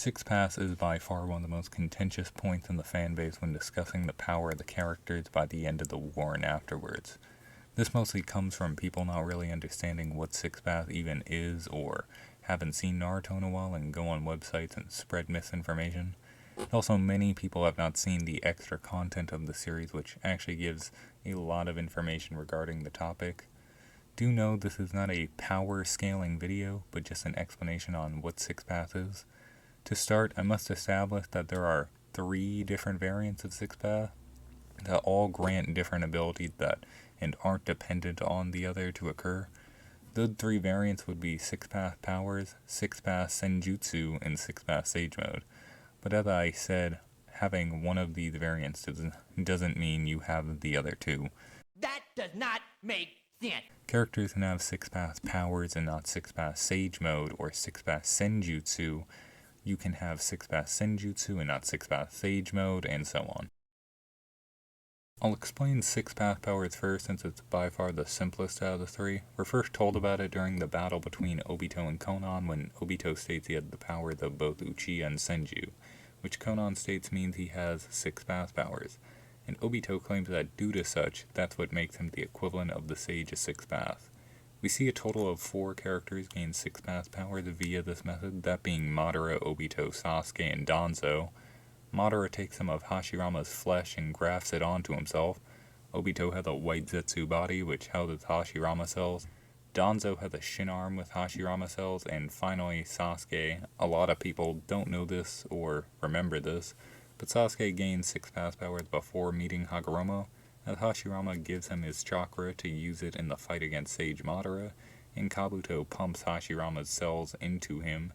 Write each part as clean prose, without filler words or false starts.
Six Pass is by far one of the most contentious points in the fanbase when discussing the power of the characters by the end of the war and afterwards. This mostly comes from people not really understanding what Six Path even is, or haven't seen Naruto in a while and go on websites and spread misinformation. Also, many people have not seen the extra content of the series, which actually gives a lot of information regarding the topic. Do know this is not a power scaling video, but just an explanation on what Six Path is. To start, I must establish that there are 3 different variants of Six Path that all grant different abilities that and aren't dependent on the other to occur. The 3 variants would be Six Path Powers, Six Path Senjutsu, and Six Path Sage Mode. But as I said, having one of these variants doesn't mean you have the other 2. That does not make sense. Characters can have Six Path Powers and not Six Path Sage Mode or Six Path Senjutsu. You can have Six Path Senjutsu and not Six Path Sage Mode, and so on. I'll explain Six Path Powers first since it's by far the simplest out of the 3. We're first told about it during the battle between Obito and Konan when Obito states he had the powers of both Uchiha and Senju, which Konan states means he has Six Path Powers, and Obito claims that due to such, that's what makes him the equivalent of the Sage of Six Path. We see a total of 4 characters gain Six Path Powers via this method, that being Madara, Obito, Sasuke, and Danzo. Madara takes some of Hashirama's flesh and grafts it onto himself. Obito has a white Zetsu body, which houses Hashirama cells. Danzo has a shin arm with Hashirama cells, and finally Sasuke. A lot of people don't know this or remember this, but Sasuke gains Six Path Powers before meeting Hagoromo, as Hashirama gives him his chakra to use it in the fight against Sage Madara, and Kabuto pumps Hashirama's cells into him.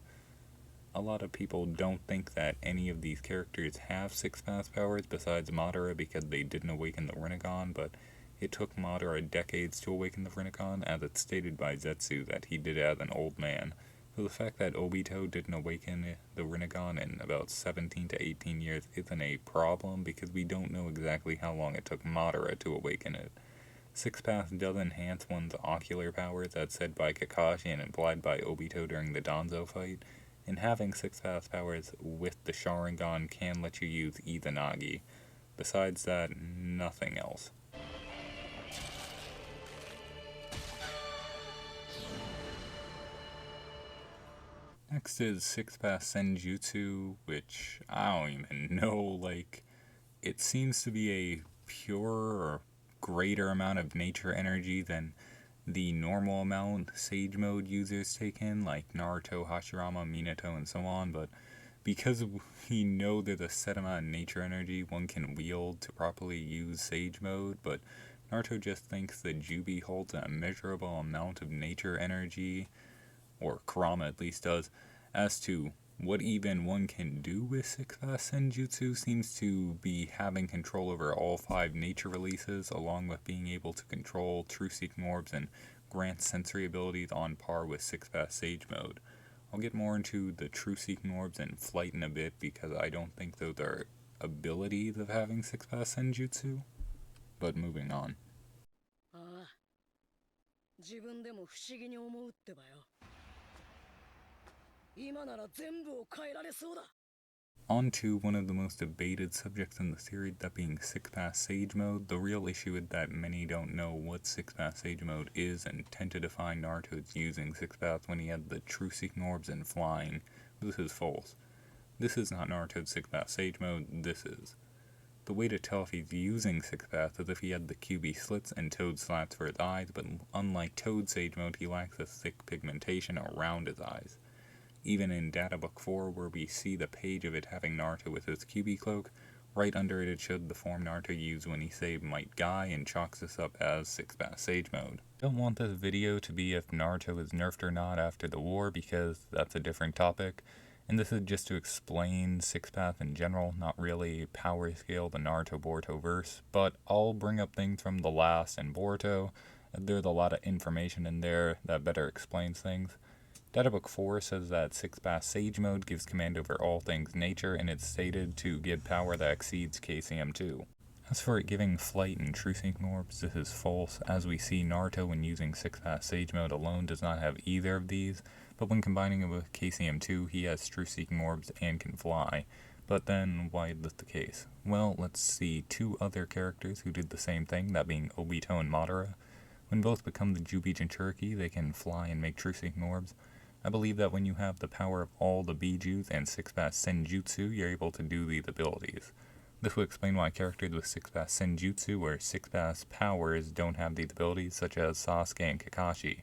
A lot of people don't think that any of these characters have Six Path Powers besides Madara because they didn't awaken the Rinnegan, but it took Madara decades to awaken the Rinnegan, as it's stated by Zetsu that he did it as an old man. So the fact that Obito didn't awaken the Rinnegan in about 17 to 18 years isn't a problem because we don't know exactly how long it took Madara to awaken it. Six Path does enhance one's ocular powers, as said by Kakashi and implied by Obito during the Danzo fight, and having Six Path Powers with the Sharingan can let you use Izanagi. Besides that, nothing else. Next is Six Path Senjutsu, which I don't even know, it seems to be a pure or greater amount of nature energy than the normal amount Sage Mode users take in, like Naruto, Hashirama, Minato, and so on, but because we know there's a set amount of nature energy one can wield to properly use Sage Mode, but Naruto just thinks that Jubi holds an immeasurable amount of nature energy, or Kurama at least does, as to what even one can do with Six Path Senjutsu seems to be having control over all 5 nature releases, along with being able to control true-seeking orbs and grant sensory abilities on par with Six Path Sage Mode. I'll get more into the true-seeking orbs and flight in a bit because I don't think those are abilities of having Six Path Senjutsu, but moving on. 自分でも不思議に思うってばよ。今なら全部を変えられそうだ。 On to one of the most debated subjects in the series, that being Six Path Sage Mode. The real issue is that many don't know what Six Path Sage Mode is and tend to define Naruto as using Six Paths when he had the True Seeking Orbs and flying. This is false. This is not Naruto's Six Path Sage Mode, this is. The way to tell if he's using Six Paths is if he had the QB slits and Toad slats for his eyes, but unlike Toad Sage Mode, he lacks a thick pigmentation around his eyes. Even in Data Book 4, where we see the page of it having Naruto with his QB cloak, right under it showed the form Naruto used when he saved Might Guy and chalks this up as Six Path Sage Mode. Don't want this video to be if Naruto is nerfed or not after the war because that's a different topic, and this is just to explain Six Path in general, not really power scale the Naruto-Boruto verse, but I'll bring up things from the last and Boruto. There's a lot of information in there that better explains things. Data Book 4 says that Six Path Sage Mode gives command over all things nature, and it's stated to give power that exceeds KCM2. As for it giving flight and true seeking orbs, this is false, as we see Naruto when using Six Path Sage Mode alone does not have either of these, but when combining it with KCM2, he has truth-seeking orbs and can fly. But then, why is this the case? Well, let's see two other characters who did the same thing, that being Obito and Madara. When both become the Jubi Jinchuriki, they can fly and make truth-seeking orbs. I believe that when you have the power of all the Bijus and 6-pass Senjutsu, you're able to do these abilities. This would explain why characters with 6-pass Senjutsu or 6-pass powers don't have these abilities, such as Sasuke and Kakashi.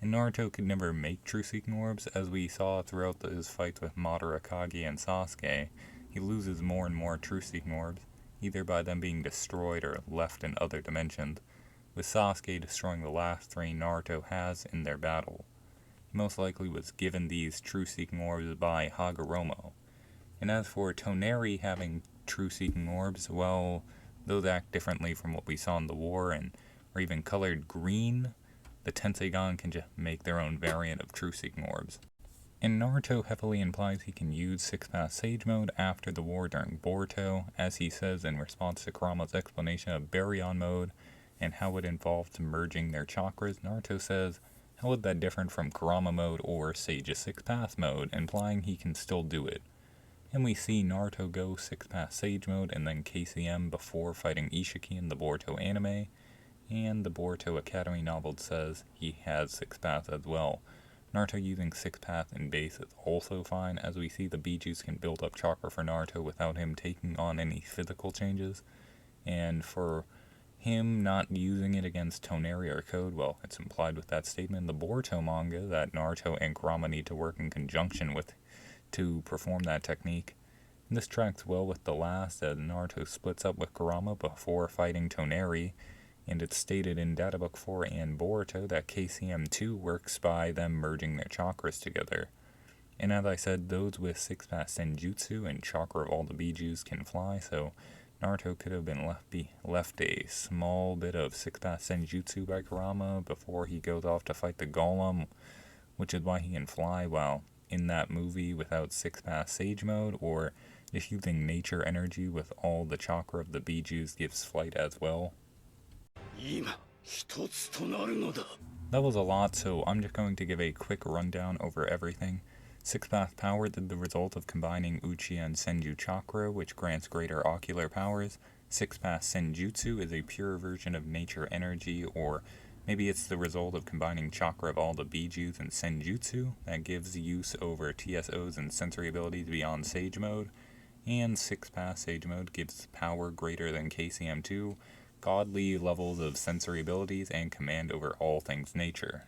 And Naruto could never make truth-seeking orbs, as we saw throughout his fights with Madara, Kage, and Sasuke. He loses more and more truth-seeking orbs, either by them being destroyed or left in other dimensions, with Sasuke destroying the last 3 Naruto has in their battle. He most likely was given these truth-seeking orbs by Hagoromo. And as for Toneri having truth-seeking orbs, well, those act differently from what we saw in the war and are even colored green. The Tenseigan can just make their own variant of truth-seeking orbs. And Naruto heavily implies he can use 6-pass Sage Mode after the war during Boruto, as he says in response to Kurama's explanation of Baryon Mode and how it involves merging their chakras. Naruto says, how is that different from Kurama Mode or Sage's 6-pass Mode, implying he can still do it. And we see Naruto go 6-pass Sage Mode and then KCM before fighting Ishiki in the Boruto anime, and the Boruto Academy novel says he has 6-pass as well. Naruto using 6-pass in base is also fine, as we see the Bijus can build up chakra for Naruto without him taking on any physical changes. And for him not using it against Toneri or Code, well, it's implied with that statement in the Boruto manga that Naruto and Kurama need to work in conjunction with to perform that technique. And this tracks well with the last, as Naruto splits up with Kurama before fighting Toneri, and it's stated in Databook 4 and Boruto that KCM2 works by them merging their chakras together. And as I said, those with 6-pass Senjutsu and chakra of all the Bijus can fly, so Naruto could have been left a small bit of 6-pass Senjutsu by Kurama before he goes off to fight the Golem, which is why he can fly while in that movie without 6-pass Sage Mode, or just using nature energy with all the chakra of the Bijus gives flight as well. That was a lot, so I'm just going to give a quick rundown over everything. 6-pass power is the result of combining Uchiha and Senju chakra, which grants greater ocular powers. 6-pass Senjutsu is a pure version of nature energy, or maybe it's the result of combining chakra of all the Bijus and Senjutsu that gives use over TSOs and sensory abilities beyond Sage Mode. And 6-pass Sage Mode gives power greater than KCM2, godly levels of sensory abilities, and command over all things nature.